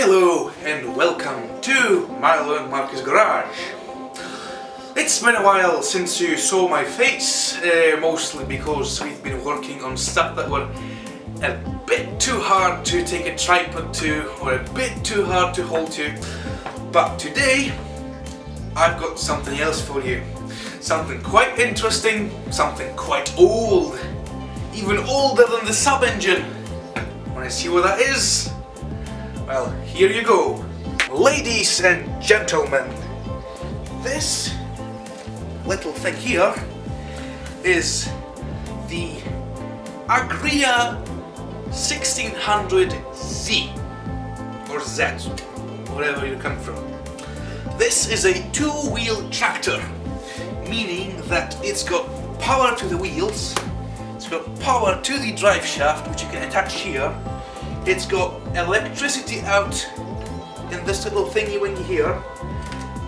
Hello and welcome to Milo and Marcus Garage. It's been a while since you saw my face, mostly because we've been working on stuff that were a bit too hard to take a tripod to or a bit too hard to hold to. But today I've got something else for you. Something quite interesting, something quite old, even older than the sub-engine. Want to see what that is? Well, here you go. Ladies and gentlemen, this little thing here is the Agria 1600Z or Z, wherever you come from. This is a two-wheel tractor, meaning that it's got power to the wheels, it's got power to the drive shaft, which you can attach here. It's got electricity out in this little thingy-wingy here,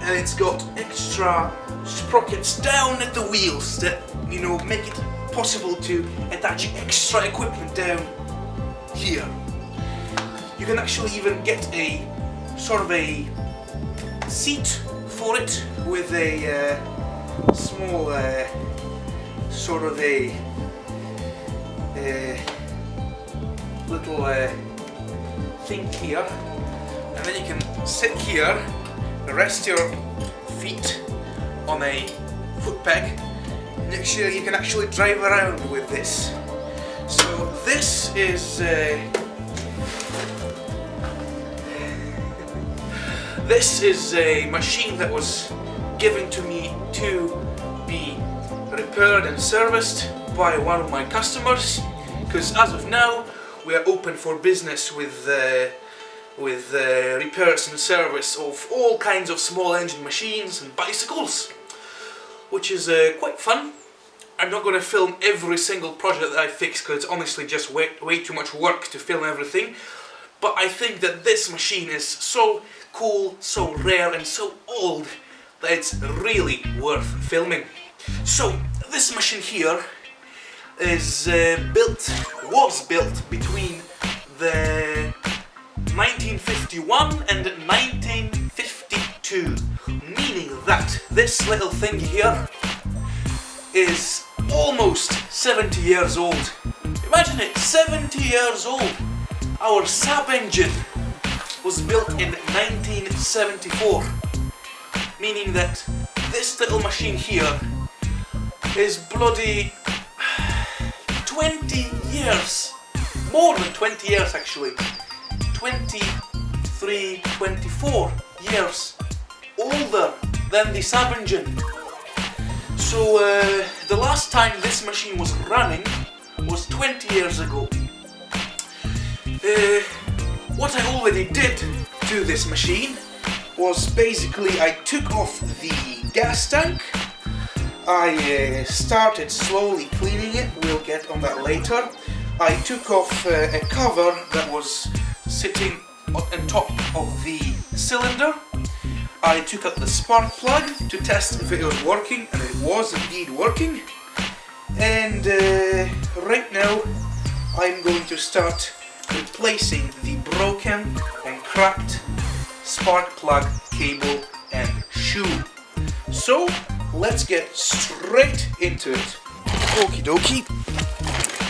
and it's got extra sprockets down at the wheels that, you know, make it possible to attach extra equipment down here. You can actually even get a sort of a seat for it with a small sort of a little thing here, and then you can sit here, rest your feet on a foot peg, and actually you can actually drive around with this. So this is a machine that was given to me to be repaired and serviced by one of my customers, because as of now we are open for business with repairs and service of all kinds of small engine machines and bicycles, which is quite fun. I'm not going to film every single project that I fix because it's honestly just way too much work to film everything, but I think that this machine is so cool, so rare and so old that it's really worth filming. So this machine here is was built between the 1951 and 1952, meaning that this little thing here is almost 70 years old. Imagine it, 70 years old. Our sub engine was built in 1974, meaning that this little machine here is bloody 20 years, more than 20 years actually, 23, 24 years older than the sub-engine. So the last time this machine was running was 20 years ago. What I already did to this machine was basically I took off the gas tank. I started slowly cleaning it, we'll get on that later. I took off a cover that was sitting on top of the cylinder. I took out the spark plug to test if it was working, and it was indeed working. And right now I'm going to start replacing the broken and cracked spark plug, cable and shoe. So let's get straight into it. Okie dokie.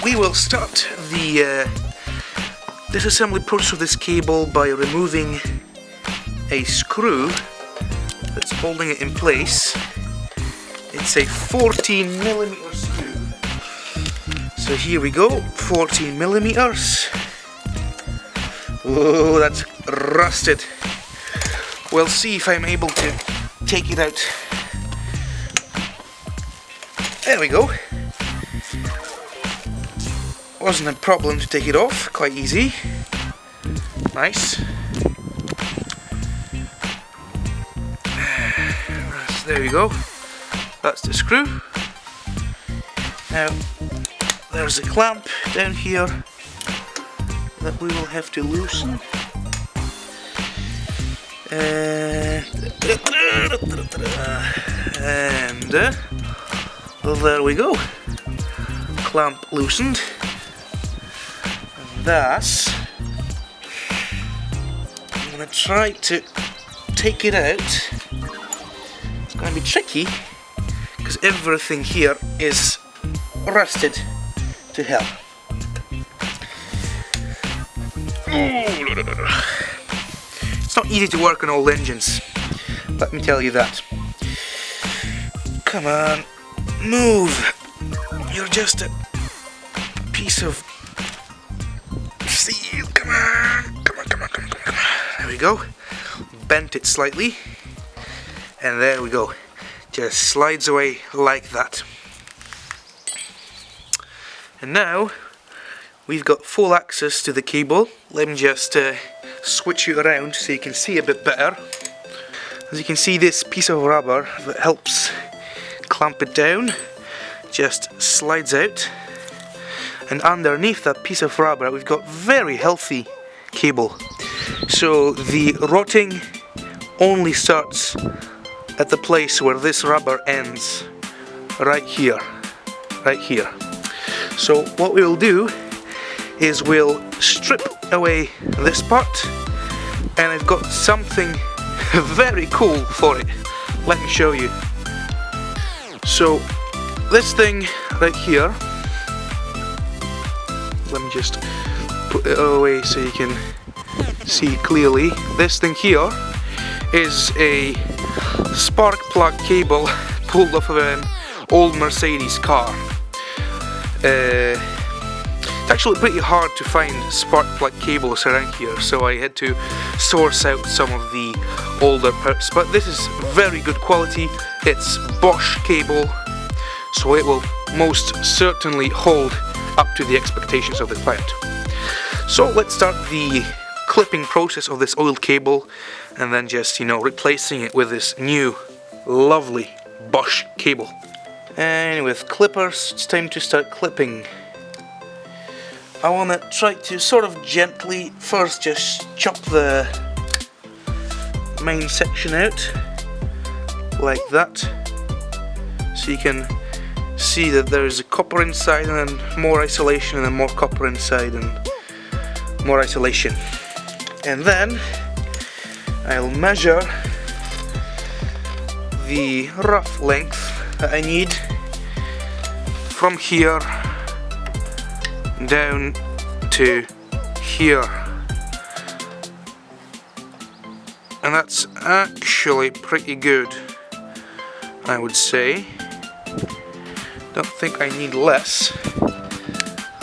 We will start the disassembly process of this cable by removing a screw that's holding it in place. It's a 14mm screw. So here we go, 14mm. Whoa, that's rusted. We'll see if I'm able to take it out. There we go. Wasn't a problem to take it off, quite easy. Nice. There we go. That's the screw. Now, there's a clamp down here that we will have to loosen. And there we go. Clamp loosened. And thus gonna try to take it out. It's gonna be tricky because everything here is rusted to hell. It's not easy to work on old engines, let me tell you that. Come on, move! You're just a piece of steel. Come on, come on, come on, come on, come on. There we go. Bent it slightly, and there we go. Just slides away like that. And now we've got full access to the cable. Let me just switch it around so you can see a bit better. As you can see, this piece of rubber that helps clamp it down just slides out, and underneath that piece of rubber we've got very healthy cable. So the rotting only starts at the place where this rubber ends, right here, right here. So what we'll do is we'll strip away this part, and I've got something very cool for it. Let me show you. So this thing right here, let me just put it away so you can see clearly. This thing here is a spark plug cable pulled off of an old Mercedes car. It's actually pretty hard to find spark plug cables around here, so I had to source out some of the older parts. But this is very good quality. It's Bosch cable, so it will most certainly hold up to the expectations of the client. So let's start the clipping process of this old cable, and then just, you know, replacing it with this new lovely Bosch cable. And with clippers, it's time to start clipping. I want to try to sort of gently first just chop the main section out like that, so you can see that there's a copper inside, and then more isolation, and then more copper inside, and more isolation. And then I'll measure the rough length that I need from here down to here, and that's actually pretty good, I would say. Don't think I need less. I'm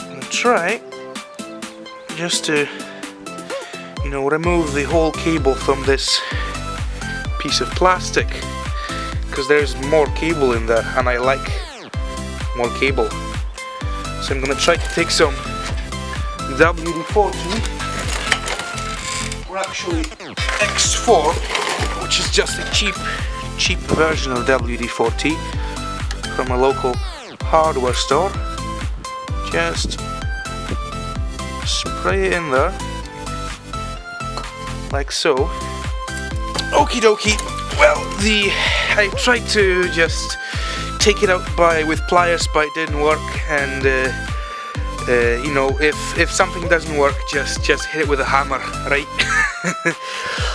gonna try just to, you know, remove the whole cable from this piece of plastic, because there's more cable in there and I like more cable. So I'm gonna try to take some WD-40, or actually X4, which is just a cheap version of WD-40 from a local hardware store. Just spray it in there like so. Okie dokie. Well, I tried to just take it out with pliers, but it didn't work. And you know, if something doesn't work, just hit it with a hammer, right?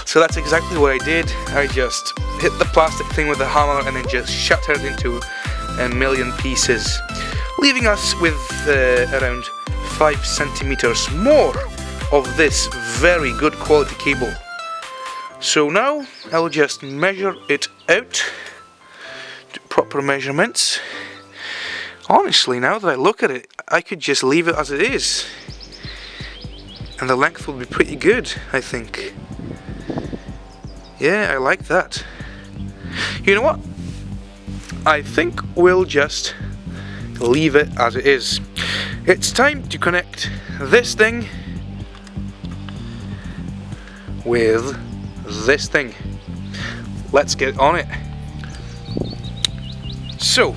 So that's exactly what I did. I just hit the plastic thing with a hammer and then just shattered it into a million pieces, leaving us with around 5 centimeters more of this very good quality cable. So now I'll just measure it out to proper measurements. Honestly, now that I look at it, I could just leave it as it is, and the length will be pretty good, I think. Yeah, I like that. You know what? I think we'll just leave it as it is. It's time to connect this thing with this thing. Let's get on it. So,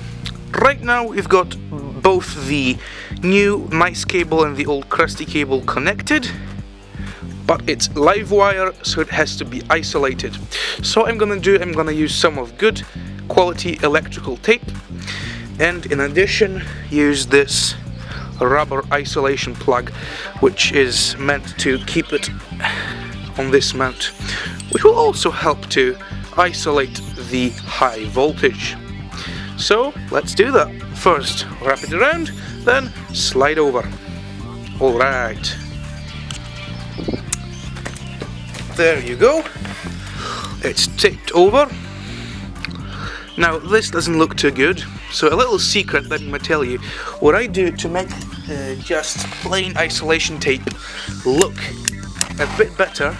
right now we've got both the new nice cable and the old crusty cable connected, but it's live wire, so it has to be isolated. So what I'm gonna use some of good quality electrical tape, and in addition use this rubber isolation plug, which is meant to keep it on this mount, which will also help to isolate the high voltage. So let's do that. First wrap it around, then slide over. Alright. There you go. It's tipped over. Now this doesn't look too good, so a little secret that I'm going to tell you. What I do to make just plain isolation tape look a bit better,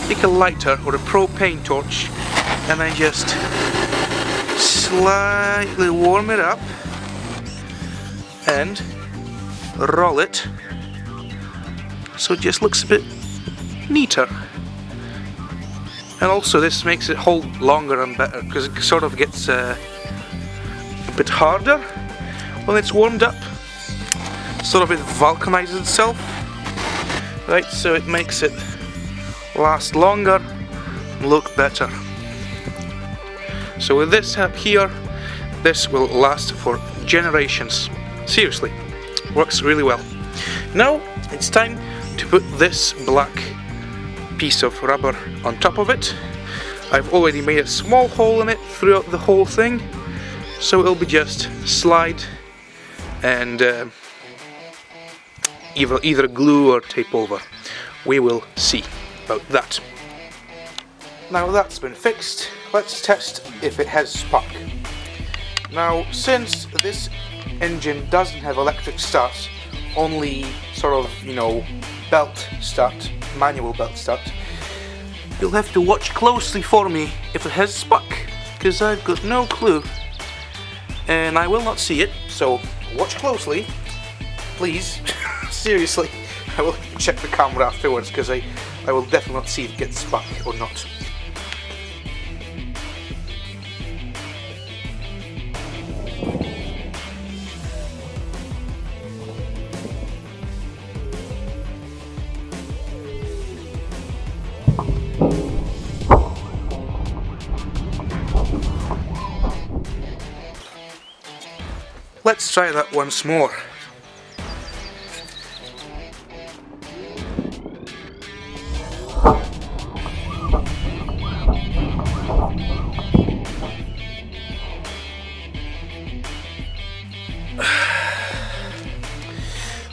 take a lighter or a propane torch and I just slightly warm it up and roll it so it just looks a bit neater. And also this makes it hold longer and better because it sort of gets a bit harder when it's warmed up. Sort of it vulcanizes itself. Right, so it makes it last longer and look better. So with this up here, this will last for generations. Seriously, works really well. Now it's time to put this black piece of rubber on top of it. I've already made a small hole in it throughout the whole thing, so it'll be just slide and either glue or tape over. We will see about that. Now that's been fixed, let's test if it has spark. Now since this engine doesn't have electric start, only sort of, you know, belt start, manual belt start, you'll have to watch closely for me if it has spark, because I've got no clue and I will not see it, so watch closely, please. Seriously, I will check the camera afterwards because I will definitely not see if it gets spark or not. Let's try that once more.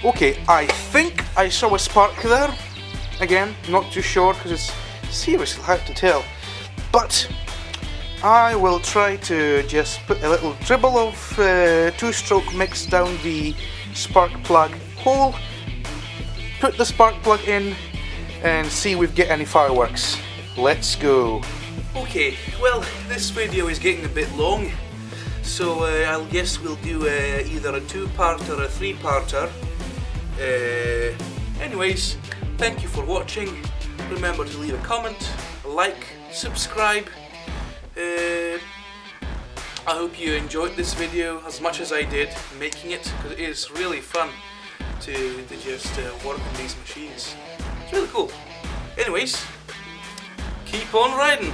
Okay, I think I saw a spark there. Again, not too sure because it's seriously hard to tell. But I will try to just put a little dribble of two-stroke mix down the spark plug hole, put the spark plug in and see if we get any fireworks. Let's go. Okay, well this video is getting a bit long, so I guess we'll do either a two-parter or a three-parter. Anyways, thank you for watching. Remember to leave a comment, a like, subscribe. I hope you enjoyed this video as much as I did making it, because it is really fun to just work on these machines. It's really cool. Anyways, keep on riding.